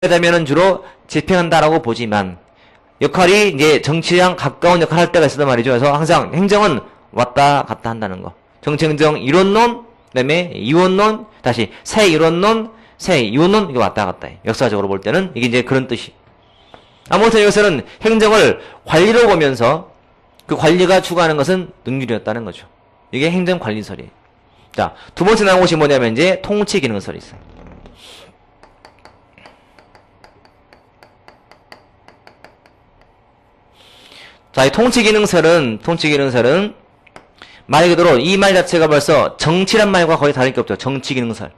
되면은 주로 집행한다라고 보지만 역할이 이제 정치랑 가까운 역할을 할 때가 있었단 말이죠. 그래서 항상 행정은 왔다 갔다 한다는 거. 정치 행정 이론론, 그다음에 이원론, 다시 새 이론론, 새 이원론 이게 왔다 갔다 해. 역사적으로 볼 때는 이게 이제 그런 뜻이. 아무튼 여기서는 행정을 관리로 보면서 그 관리가 추구하는 것은 능률이었다는 거죠. 이게 행정관리설이에요. 자, 두 번째 나온 것이 뭐냐면 이제 통치기능설이 있어요. 자, 이 통치기능설은 말 그대로 이 말 자체가 벌써 정치란 말과 거의 다를 게 없죠. 정치기능설.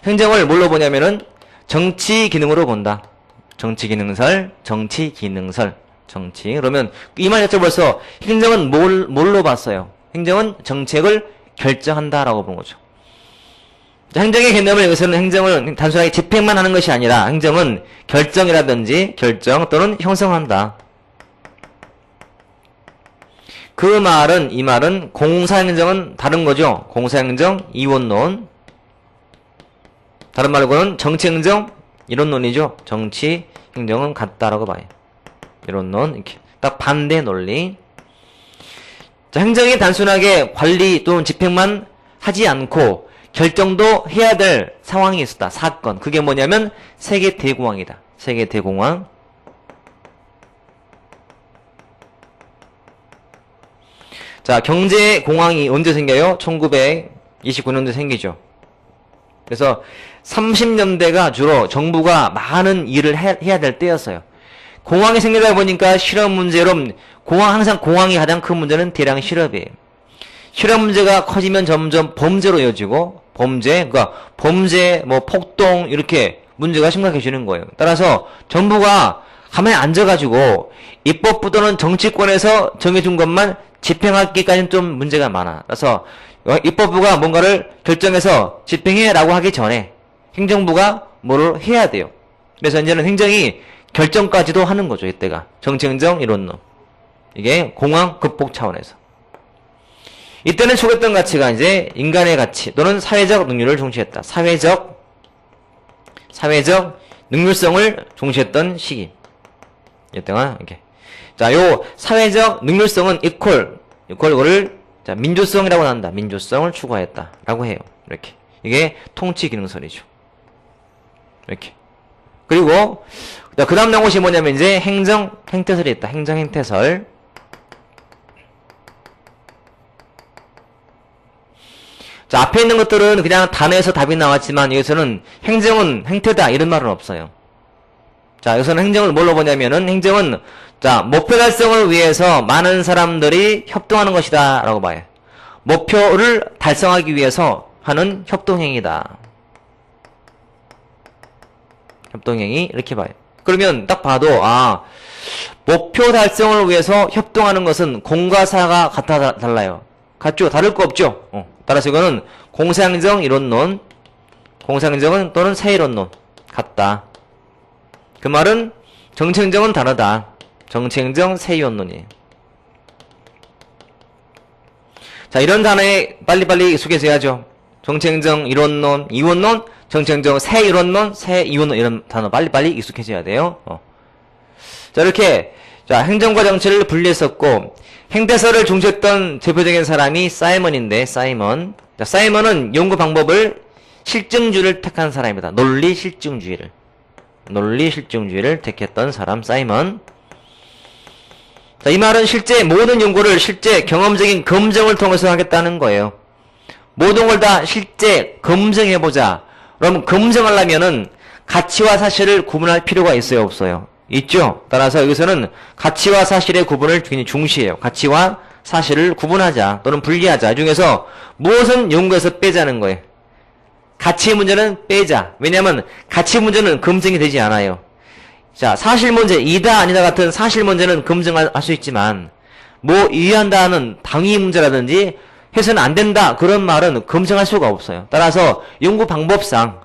행정을 뭘로 보냐면은 정치기능으로 본다. 정치기능설. 정치. 그러면 이 말 자체가 벌써 행정은 뭘로 봤어요? 행정은 정책을 결정한다라고 보는 거죠. 자, 행정의 개념을 여기서는 행정을 단순하게 집행만 하는 것이 아니라 행정은 결정이라든지 결정 또는 형성한다. 이 말은 공사행정은 다른 거죠. 공사행정 이원론. 다른 말로는 정치행정 이론론이죠. 정치행정은 같다라고 봐요. 이론론 이렇게 딱 반대 논리. 자, 행정이 단순하게 관리 또는 집행만 하지 않고 결정도 해야 될 상황이 있었다. 사건. 그게 뭐냐면 세계 대공황이다. 세계 대공황. 자, 경제공황이 언제 생겨요? 1929년도에 생기죠. 그래서 30년대가 주로 정부가 많은 일을 해야 될 때였어요. 공황이 생기다 보니까 실업 문제로 항상 공황이 가장 큰 문제는 대량 실업이에요. 실업 문제가 커지면 점점 범죄로 이어지고 범죄, 폭동 이렇게 문제가 심각해지는 거예요. 따라서 정부가 가만히 앉아가지고 입법부도는 정치권에서 정해준 것만 집행하기까지는 좀 문제가 많아. 그래서 입법부가 뭔가를 결정해서 집행해라고 하기 전에 행정부가 뭐를 해야 돼요. 그래서 이제는 행정이 결정까지도 하는 거죠. 이때가 정치행정 이론론. 이게 공황 극복 차원에서. 이때는 추구했던 가치가 이제 인간의 가치 또는 사회적 능률을 중시했다. 사회적 능률성을 중시했던 시기. 이때가 이렇게. 자, 요 사회적 능률성은 이거를 자, 민주성이라고 한다. 민주성을 추구하였다라고 해요. 이렇게. 이게 통치 기능설이죠. 이렇게. 그리고 그 다음 나온 것이 뭐냐면 이제 행정 행태설이 있다. 행정 행태설. 자, 앞에 있는 것들은 그냥 단어에서 답이 나왔지만 여기서는 행정은 행태다 이런 말은 없어요. 자, 여기서는 행정을 뭘로 보냐면은 행정은 자, 목표 달성을 위해서 많은 사람들이 협동하는 것이다 라고 봐요. 목표를 달성하기 위해서 하는 협동행위다. 협동행위 이렇게 봐요. 그러면 딱 봐도 목표 달성을 위해서 협동하는 것은 공과 사가 같아 달라요. 같죠? 다를 거 없죠? 따라서 이거는 공사행정 이론론, 공사행정은 또는 세이론론 같다. 그 말은 정치행정은 다르다. 정치행정 세이론론이에요. 자, 이런 단어에 빨리빨리 익숙해져야죠. 정치행정 이론론, 이원론, 정치행정 세이론론, 세이원론 이런 단어 빨리빨리 익숙해져야 돼요. 자, 이렇게 자, 행정과 정치를 분리했었고 행태설을 중시했던 대표적인 사람이 사이먼인데 사이먼. 자, 사이먼은 연구 방법을 실증주의를 택한 사람입니다. 논리 실증주의를 택했던 사람 사이먼. 자, 이 말은 실제 모든 연구를 실제 경험적인 검증을 통해서 하겠다는 거예요. 모든 걸 다 실제 검증해보자. 그럼 검증하려면은 가치와 사실을 구분할 필요가 있어요, 없어요? 있죠. 따라서 여기서는 가치와 사실의 구분을 굉장히 중시해요. 가치와 사실을 구분하자 또는 분리하자. 이 중에서 무엇은 연구에서 빼자는 거예요. 가치 문제는 빼자. 왜냐하면 가치 문제는 검증이 되지 않아요. 자, 사실 문제, 이다 아니다 같은 사실 문제는 검증할 수 있지만 뭐 이해한다는 당위 문제라든지 해서는 안 된다 그런 말은 검증할 수가 없어요. 따라서 연구 방법상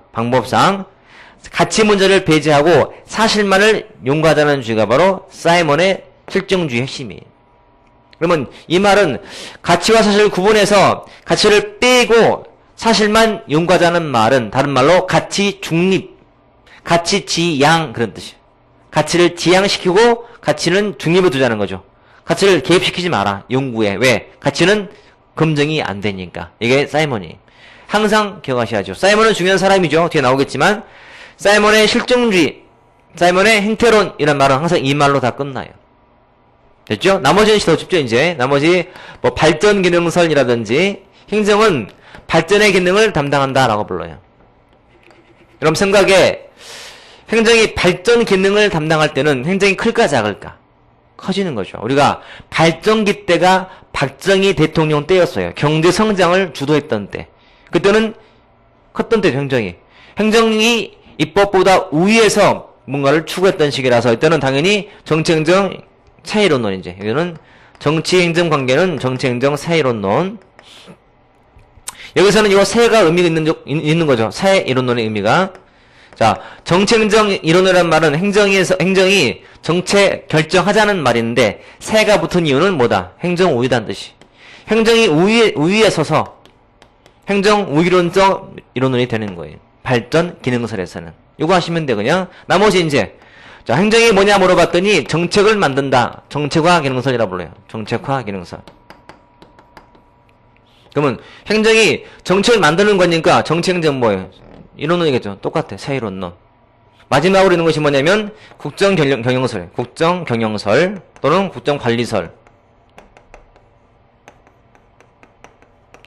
가치 문제를 배제하고 사실만을 연구하자는 주의가 바로 사이먼의 실증주의 핵심이에요. 그러면 이 말은 가치와 사실을 구분해서 가치를 빼고 사실만 연구하자는 말은 다른 말로 가치 중립, 가치 지양 그런 뜻이에요. 가치를 지양시키고 가치는 중립에 두자는 거죠. 가치를 개입시키지 마라. 연구에. 왜? 가치는 검증이 안 되니까. 이게 사이먼이. 항상 기억하셔야죠. 사이먼은 중요한 사람이죠. 뒤에 나오겠지만 사이먼의 실증주의, 사이먼의 행태론 이란 말은 항상 이 말로 다 끝나요. 됐죠? 나머지는 더 쉽죠, 이제. 나머지 뭐 발전 기능설이라든지 행정은 발전의 기능을 담당한다라고 불러요. 여러분 생각에 행정이 발전 기능을 담당할 때는 행정이 클까 작을까? 커지는 거죠. 우리가 발전기 때가 박정희 대통령 때였어요. 경제 성장을 주도했던 때. 그때는 컸던 때죠, 행정이. 행정이 입법보다 우위에서 뭔가를 추구했던 시기라서 이때는 당연히 정치행정 사이론론 이제. 여기는 정치행정 관계는 정치행정 사이론론. 여기서는 이 세가 의미가 있는 거죠. 사이론론의 의미가. 자, 정치행정 이론이라는 말은 행정이 정책 결정하자는 말인데 세가 붙은 이유는 뭐다? 행정 우위다는 뜻이. 행정이 우위에 서서 행정 우위론적 이론론이 되는 거예요. 발전 기능설에서는. 이거 하시면 돼 그냥. 나머지 이제 자, 행정이 뭐냐 물어봤더니 정책을 만든다. 정책화 기능설이라고 불러요. 정책화 기능설. 그러면 행정이 정책을 만드는 거니까 정치행정 뭐예요? 이론론이겠죠. 똑같아. 사이론론. 마지막으로 있는 것이 뭐냐면 국정경영설, 국정경영설 또는 국정관리설.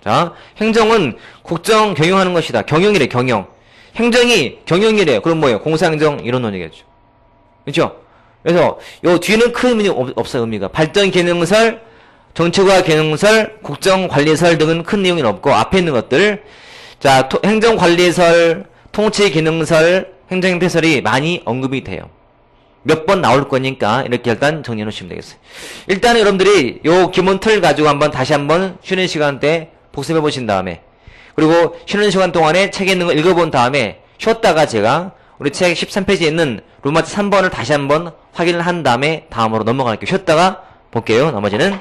자, 행정은 국정경영하는 것이다. 경영이래, 경영. 행정이 경영이래. 그럼 뭐예요? 공사행정 이론론이겠죠. 그렇죠? 그래서 요 뒤는 큰 의미 없어요. 의미가. 발전기능설, 정책화 기능설, 국정관리설 등은 큰 내용이 없고 앞에 있는 것들 자, 행정관리설, 통치기능설, 행정행태설이 많이 언급이 돼요. 몇 번 나올 거니까 이렇게 일단 정리해 놓으시면 되겠어요. 일단 여러분들이 요 기본 틀 가지고 다시 한번 쉬는 시간 때 복습해 보신 다음에 그리고 쉬는 시간 동안에 책에 있는 거 읽어본 다음에 쉬었다가 제가 우리 책 13페이지에 있는 로마字 3번을 다시 한번 확인을 한 다음에 다음으로 넘어갈게요. 쉬었다가 볼게요. 나머지는